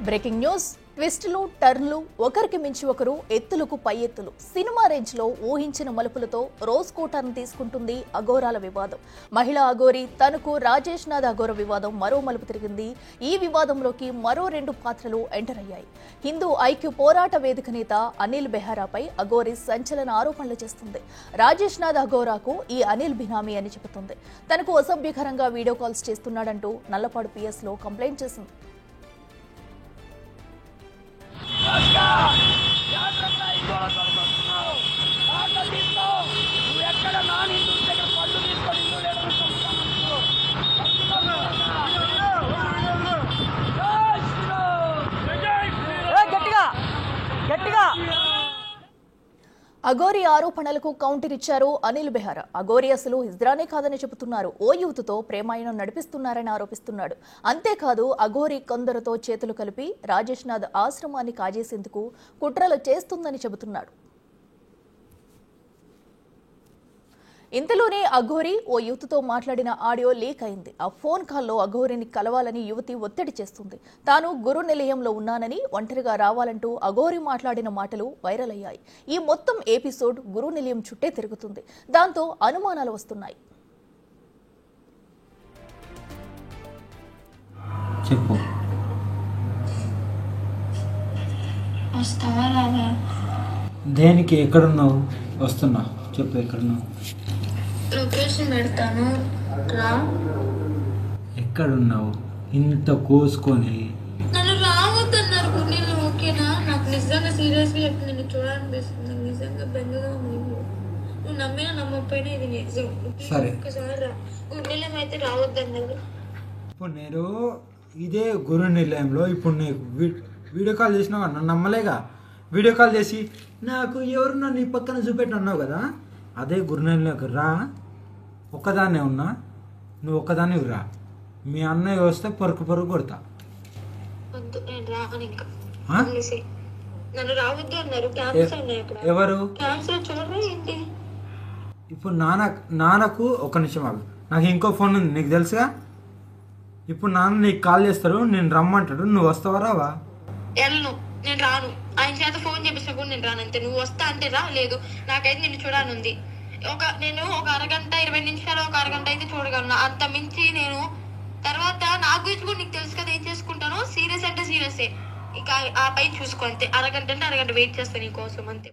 Breaking news, ట్విస్టులు, టర్న్లు, ఒకరికి మించి ఒకరు, ఎత్తులకు పై ఎత్తులు. సినిమా రేంజ్ లో ఊహించిన మలుపులతో రోజుకో టర్న్ తీసుకుంటుంది అఘోరాల వివాదం. మహిళా అఘోరి తనకు రాజేష్ నాథ్ అఘోర వివాదం మరో మలుపు తిరిగింది. ఈ వివాదంలోకి మరో 2 పాత్రలు ఎంటర్ అయ్యాయి. హిందూ ఐక్య పోరాట వేదిక నేత అనిల్ బెహారాపై అఘోరి సంచలన ఆరోపణలు చేస్తుంది. రాజేష్ నాథ్ అఘోరాకు ఈ అనిల్ బినామీ అని చెబుతుంది. తనకు అసభ్యకరంగా వీడియో కాల్స్ చేస్తున్నాడంటూ నల్లపాడు పిఎస్ లో కంప్లైంట్ చేసింది. అఘోరి ఆరోపణలకు కౌంటర్ ఇచ్చారు అనిల్ బెహారా. అఘోరి అసలు హిజ్రానే కాదని చెబుతున్నారు. ఓ యూత్తో ప్రేమాయణం నడిపిస్తున్నారని ఆరోపిస్తున్నాడు. అంతేకాదు, అఘోరి కొందరితో చేతులు కలిపి రాజేష్ నాథ్ ఆశ్రమాన్ని కాజేసేందుకు కుట్రలు చేస్తుందని చెబుతున్నాడు. ఇంతలోనే అఘోరి ఓ యువతితో మాట్లాడిన ఆడియో లీక్ అయింది. ఆ ఫోన్ కాల్లో అఘోరిని కలవాలని యువతి ఒత్తిడి చేస్తుంది. తాను గురు నిలయంలో ఉన్నానని, ఒంటరిగా రావాలంటూ అఘోరి మాట్లాడిన మాటలు వైరల్ అయ్యాయి. ఈ మొత్తం ఎపిసోడ్ గురు నిలయం చుట్టే తిరుగుతుంది. దాంతో అనుమానాలు వస్తున్నాయి. చెప్పు, దేనికి? ఎక్కడున్నావు? వస్తున్నా. చెప్పు, ఎక్కడున్నావు? లొకేషన్ పెడతాను, రా. ఎక్కడున్నావు? ఇంత కోసుకొని నన్ను రావద్దన్నారు. నేను ఓకేనా? నాకు నిజంగా సీరియస్గా చెప్పి నిన్ను చూడాలనిపిస్తుంది. నాకు నిజంగా బెంగగా ఉంది. నువ్వు నమ్మినా నమ్మకపోయినా ఇది నిజం. సరే, ఒకసారి రా. గుండెలం అయితే రావద్దన్నారు. ఇప్పుడు నేను ఇదే గురు నిలయంలో ఇప్పుడు నీకు వీడియో కాల్ చేసినావు. నన్ను నమ్మలేగా. వీడియో కాల్ చేసి నాకు ఎవరున్నా నీ పక్కన చూపెట్టి అన్నావు కదా. అదే గురు నిలయంలోకి రా. ఒక్కదాన్నే ఉన్నా, నువ్వు ఒక్కదాన్ని రా. మీ అన్నయ్య వస్తే పరుకు కొడతా. వద్దు, నేను రాను. ఇంకా నన్ను రావద్దు అన్నారు. ఎవరు? క్యాన్సర్ చూడరా ఏంటి? ఇప్పుడు నాన్నకు ఒక నిమిషం ఆగు. నాకు ఇంకో ఫోన్ ఉంది, నీకు తెలుసుగా. ఇప్పుడు నాన్న నీకు కాల్ చేస్తారు, నేను రమ్మంటాడు. నువ్వు వస్తావా? రావా? వెళ్ళను, నేను రాను. ఆయన చేత ఫోన్ చేపిస్తా కూడా నేను రాను. అంతే. నువ్వు వస్తా అంటే రా, లేదు నాకైతే నిన్ను చూడాలనుంది. నేను ఒక అరగంట 20 నిమిషాలు, ఒక అరగంట అయితే చూడగలను. అంత మించి నేను తర్వాత నా గురించి కూడా నీకు తెలుసు కదా ఏం చేసుకుంటాను. సీరియస్ అంటే సీరియసే. ఇక ఆ పైన చూసుకో. అంతే. అరగంట అంటే అరగంట వెయిట్ చేస్తాను నీకోసం. అంతే.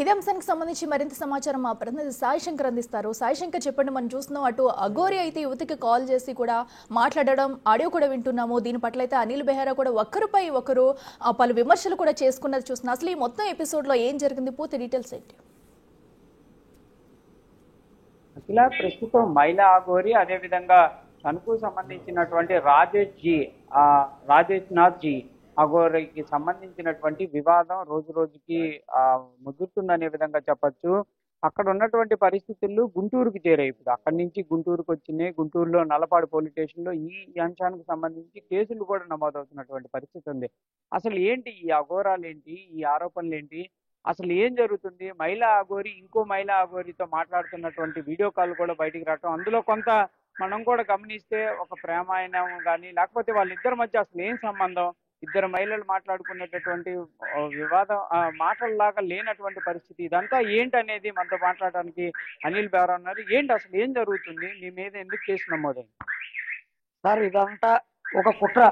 ఇదే అంశానికి సంబంధించి మరింత సమాచారం మా ప్రతినిధి సాయి శంకర్ అందిస్తారు. సాయి శంకర్, చెప్పండి. మనం చూస్తున్నాం, అటు అఘోరి అయితే యువతికి కాల్ చేసి కూడా మాట్లాడడం, ఆడియో కూడా వింటున్నాము. దీని పట్ల అయితే అనిల్ బెహారా కూడా ఒకరిపై ఒకరు పలు విమర్శలు కూడా చేసుకున్నది చూస్తున్నాం. అసలు ఈ మొత్తం ఎపిసోడ్ లో ఏం జరిగింది? పూర్తి డీటెయిల్స్ ఏంటి? ఇలా ప్రస్తుతం మహిళా అఘోరి, అదేవిధంగా తనకు సంబంధించినటువంటి రాజేష్ నాథ్ జీ అఘోరికి సంబంధించినటువంటి వివాదం రోజు రోజుకి ముదురుతుందనే విధంగా చెప్పొచ్చు. అక్కడ ఉన్నటువంటి పరిస్థితులు గుంటూరుకు చేరాయి. ఇప్పుడు అక్కడి నుంచి గుంటూరుకు వచ్చినాయి. గుంటూరులో నల్లపాడు పోలీస్ స్టేషన్ లో ఈ అంశానికి సంబంధించి కేసులు కూడా నమోదవుతున్నటువంటి పరిస్థితి ఉంది. అసలు ఏంటి ఈ అఘోరాలు, ఏంటి ఈ ఆరోపణలు, ఏంటి అసలు ఏం జరుగుతుంది? మహిళా అఘోరి ఇంకో మహిళా అఘోరితో మాట్లాడుతున్నటువంటి వీడియో కాల్ కూడా బయటికి రావటం, అందులో కొంత మనం కూడా గమనిస్తే ఒక ప్రేమాయణం కానీ, లేకపోతే వాళ్ళిద్దరి మధ్య అసలు ఏం సంబంధం, ఇద్దరు మహిళలు మాట్లాడుకునేటటువంటి వివాదం మాటల్లాగా లేనటువంటి పరిస్థితి. ఇదంతా ఏంటి అనేది మనతో మాట్లాడడానికి అనిల్ బెహారా ఉన్నారు. ఏంటి అసలు ఏం జరుగుతుంది? మీ మీద ఎందుకు కేసు నమోదైంది? సార్, ఇదంతా ఒక కుట్ర.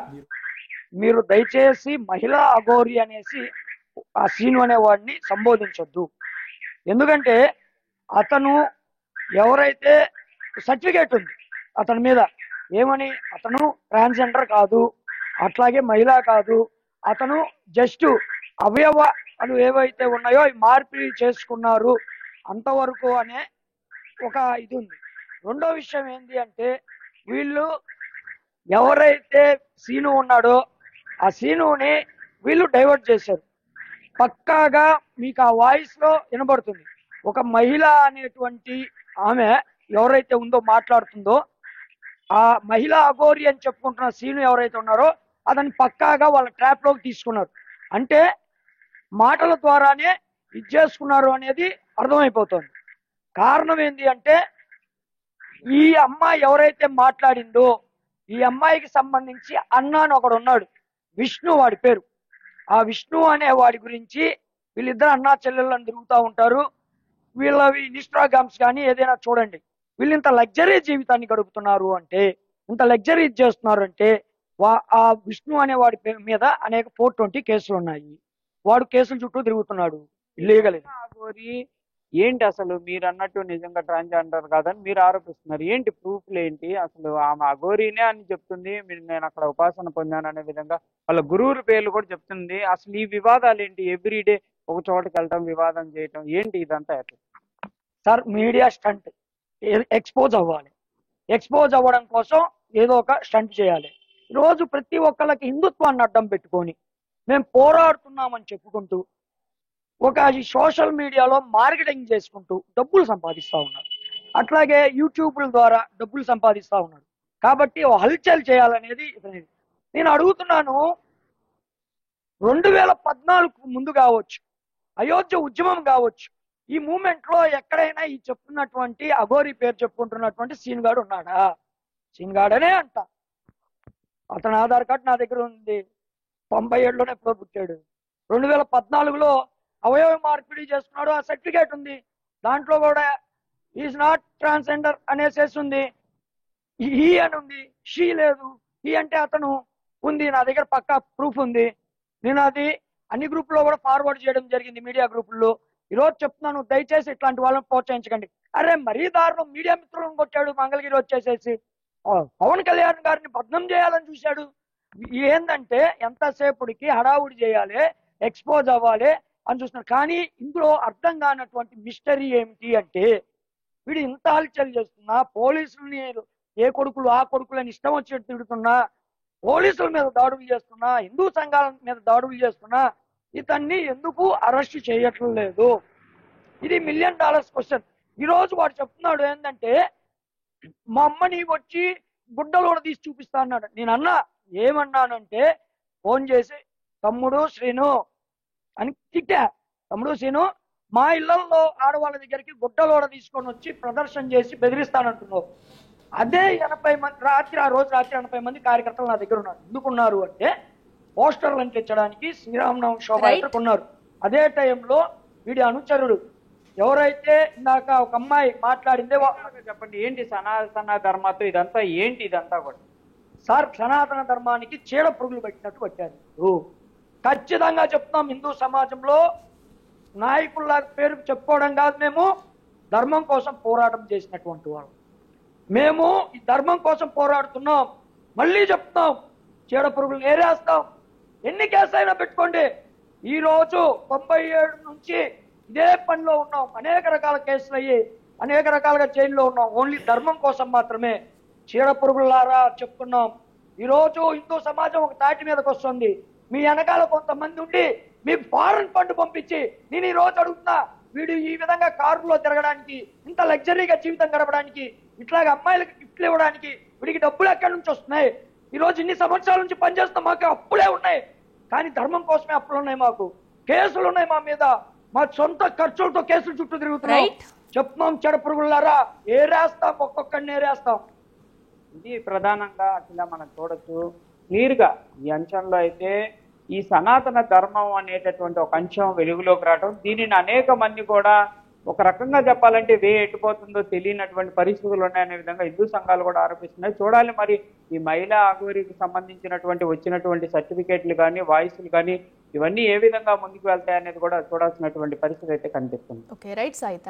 మీరు దయచేసి మహిళా అఘోరి అనేసి ఆ సీను అనేవాడిని సంబోధించొద్దు. ఎందుకంటే అతను ఎవరైతే సర్టిఫికేట్ ఉంది అతని మీద, ఏమని, అతను ట్రాన్స్జెండర్ కాదు, అట్లాగే మహిళ కాదు, అతను జస్ట్ అవయవాలు ఏవైతే ఉన్నాయో అవి మార్పిడి చేసుకున్నారు అంతవరకు అనే ఒక ఇది ఉంది. రెండో విషయం ఏంటి అంటే, వీళ్ళు ఎవరైతే సీను ఉన్నాడో ఆ సీనుని వీళ్ళు డైవర్ట్ చేశారు. పక్కాగా మీకు ఆ వాయిస్ లో వినబడుతుంది. ఒక మహిళ అనేటువంటి ఆమె ఎవరైతే ఉందో మాట్లాడుతుందో, ఆ మహిళా అఘోరి అని చెప్పుకుంటున్న సీను ఎవరైతే ఉన్నారో అతన్ని పక్కాగా వాళ్ళ ట్రాప్ లోకి తీసుకున్నారు. అంటే మాటల ద్వారానే ఇది చేసుకున్నారు అనేది అర్థమైపోతుంది. కారణం ఏంటి అంటే ఈ అమ్మాయి ఎవరైతే మాట్లాడిందో ఈ అమ్మాయికి సంబంధించి అన్న అని ఒకడు ఉన్నాడు, విష్ణు వాడి పేరు. ఆ విష్ణు అనే వాడి గురించి వీళ్ళిద్దరు అన్నా చెల్లెళ్ళని తిరుగుతూ ఉంటారు. వీళ్ళవి ఇన్స్టాగ్రామ్స్ కానీ ఏదైనా చూడండి, వీళ్ళు ఇంత లగ్జరీ జీవితాన్ని గడుపుతున్నారు అంటే, ఇంత లగ్జరీ చేస్తున్నారు అంటే ఆ విష్ణు అనే వాడి పేరు మీద అనేక 420 కేసులు ఉన్నాయి. వాడు కేసుల చుట్టూ తిరుగుతున్నాడు, ఇల్లీగల్. అఘోరి ఏంటి అసలు? మీరు అన్నట్టు నిజంగా ట్రాన్స్జెండర్ కాదని మీరు ఆరోపిస్తున్నారు. ఏంటి ప్రూఫ్లు ఏంటి అసలు? ఆమె అఘోరీనే అని చెప్తుంది, నేను అక్కడ ఉపాసన పొందాను అనే విధంగా వాళ్ళ గురువుల పేర్లు కూడా చెప్తుంది. అసలు ఈ వివాదాలు ఏంటి? ఎవ్రీడే ఒక చోటకి వెళ్ళటం, వివాదం చేయటం, ఏంటి ఇదంతా ఎట్లా? Sir, media stunt. ఎక్స్పోజ్ అవ్వాలి. ఎక్స్పోజ్ అవ్వడం కోసం ఏదో ఒక స్టంట్ చేయాలి. రోజు ప్రతి ఒక్కళ్ళకి హిందుత్వాన్ని అడ్డం పెట్టుకొని మేము పోరాడుతున్నామని చెప్పుకుంటూ ఒక సోషల్ మీడియాలో మార్కెటింగ్ చేసుకుంటూ డబ్బులు సంపాదిస్తూ ఉన్నారు. అట్లాగే యూట్యూబ్ల ద్వారా డబ్బులు సంపాదిస్తూ ఉన్నారు. కాబట్టి హల్చల్ చేయాలనేది నేను అడుగుతున్నాను. 2014 ముందు కావచ్చు, అయోధ్య ఉద్యమం కావచ్చు, ఈ మూమెంట్ లో ఎక్కడైనా ఈ చెప్తున్నటువంటి అఘోరి పేరు చెప్పుకుంటున్నటువంటి సీన్ గాడు ఉన్నాడా? సీన్ గాడనే అంట. అతని ఆధార్ కార్డు నా దగ్గర ఉంది. 97లోనే ఎప్పుడో పుట్టాడు. 2014లో అవయవ మార్పిడి చేసుకున్నాడు, ఆ సర్టిఫికేట్ ఉంది. దాంట్లో కూడా ఈజ్ నాట్ ట్రాన్స్జెండర్ అనేసేసి ఉంది. ఈ అని ఉంది, షీ లేదు. ఈ అంటే అతను ఉంది. నా దగ్గర పక్కా ప్రూఫ్ ఉంది. నేను అది అన్ని గ్రూపుల్లో కూడా ఫార్వర్డ్ చేయడం జరిగింది, మీడియా గ్రూపుల్లో. ఈరోజు చెప్తున్నాను, దయచేసి ఇట్లాంటి వాళ్ళని ప్రోత్సహించకండి. అరే మరీ దారుణం, మీడియా మిత్రులను కొట్టాడు మంగళగిరి వచ్చేసేసి. పవన్ కళ్యాణ్ గారిని బద్నం చేయాలని చూశాడు. ఏంటంటే ఎంతసేపుడికి హడావుడి చేయాలి, ఎక్స్పోజ్ అవ్వాలి అని చూస్తున్నారు. కానీ ఇందులో అర్థం కానటువంటి మిస్టరీ ఏమిటి అంటే, వీడు ఇంత హల్చల్ చేస్తున్నా, పోలీసులని ఏ కొడుకులు ఆ కొడుకులని ఇష్టం వచ్చేట్టు తిడుతున్నా, పోలీసుల మీద దాడులు చేస్తున్నా, హిందూ సంఘాల మీద దాడులు చేస్తున్నా, ఇతన్ని ఎందుకు అరెస్ట్ చేయట్లేదు? ఇది $1 మిలియన్ క్వశ్చన్. ఈరోజు వాడు చెప్తున్నాడు ఏంటంటే, మా అమ్మని వచ్చి గుడ్డలు కూడా తీసి చూపిస్తా అన్నాడు. నేను అన్నా, ఏమన్నానంటే ఫోన్ చేసి తమ్ముడు శ్రీను అని తిట్టా. తమ్ముడు శ్రీను, మా ఇళ్లలో ఆడవాళ్ళ దగ్గరికి గుడ్డలోడ తీసుకొని వచ్చి ప్రదర్శన చేసి బెదిరిస్తానంటున్నావు. అదే 80 మంది ఆ రోజు రాత్రి 80 మంది కార్యకర్తలు నా దగ్గర ఉన్నారు. ఎందుకున్నారు అంటే పోస్టర్లు అంటించడానికి, శ్రీరామనవమి శోభాయాత్రకు ఉన్నారు. అదే టైంలో వీడి అనుచరుడు ఎవరైతే ఇందాక ఒక అమ్మాయి మాట్లాడిందే, చెప్పండి ఏంటి సనాతన ధర్మతో ఇదంతా ఏంటి? ఇదంతా కూడా సార్, సనాతన ధర్మానికి చీడ పురుగులు పెట్టినట్టు పెట్టారు. ఖచ్చితంగా చెప్తున్నాం, హిందూ సమాజంలో నాయకుల పేరు చెప్పుకోవడం కాదు, మేము ధర్మం కోసం పోరాటం చేసినటువంటి వాళ్ళు. మేము ఈ ధర్మం కోసం పోరాడుతున్నాం. మళ్ళీ చెప్తున్నాం, చీడ పురుగులు ఏరేస్తాం. ఎన్ని కేసులు అయినా పెట్టుకోండి. ఈ రోజు 97 నుంచి ఇదే పనిలో ఉన్నాం. అనేక రకాల కేసులు అయ్యి అనేక రకాలుగా జైల్లో ఉన్నాం. ఓన్లీ ధర్మం కోసం మాత్రమే. చీడ పురుగులారా చెప్తున్నాం. ఈరోజు హిందూ సమాజం ఒక తాటి మీదకి వస్తుంది. మీ వెనకాల కొంతమంది ఉండి మీకు ఫారెన్ ఫండ్ పంపించి, నేను ఈ రోజు అడుగుతున్నా, వీడు ఈ విధంగా కారులో తిరగడానికి, ఇంత లగ్జరీగా జీవితం గడపడానికి, ఇట్లాగ అమ్మాయిలకు గిఫ్ట్లు ఇవ్వడానికి వీడికి డబ్బులు ఎక్కడి నుంచి వస్తున్నాయి? ఈ రోజు ఇన్ని సంవత్సరాల నుంచి పనిచేస్తాం, మాకు అప్పులే ఉన్నాయి. కానీ ధర్మం కోసమే అప్పులు ఉన్నాయి. మాకు కేసులు ఉన్నాయి మా మీద. మా సొంత ఖర్చులతో కేసులు చుట్టూ తిరుగుతున్నాం. చెప్తున్నాం, చెడ పురుగులారా ఏరేస్తాం, ఒక్కొక్కడిని ఏరేస్తాం. ఇది ప్రధానంగా అట్లా మనం చూడొచ్చు క్లియర్గా. ఈ అంశంలో అయితే ఈ సనాతన ధర్మం అనేటటువంటి ఒక అంశం వెలుగులోకి రావడం, దీనిని అనేక మంది కూడా ఒక రకంగా చెప్పాలంటే ఎట్టుపోతుందో తెలియనటువంటి పరిస్థితులు ఉన్నాయనే విధంగా హిందూ సంఘాలు కూడా ఆరోపిస్తున్నాయి. చూడాలి మరి ఈ మహిళా అఘోరికి సంబంధించినటువంటి వచ్చినటువంటి సర్టిఫికేట్లు కానీ, వాయిస్లు కానీ, ఇవన్నీ ఏ విధంగా ముందుకు వెళ్తాయనేది కూడా చూడాల్సినటువంటి పరిస్థితి అయితే కనిపిస్తుంది. Okay, right Sai.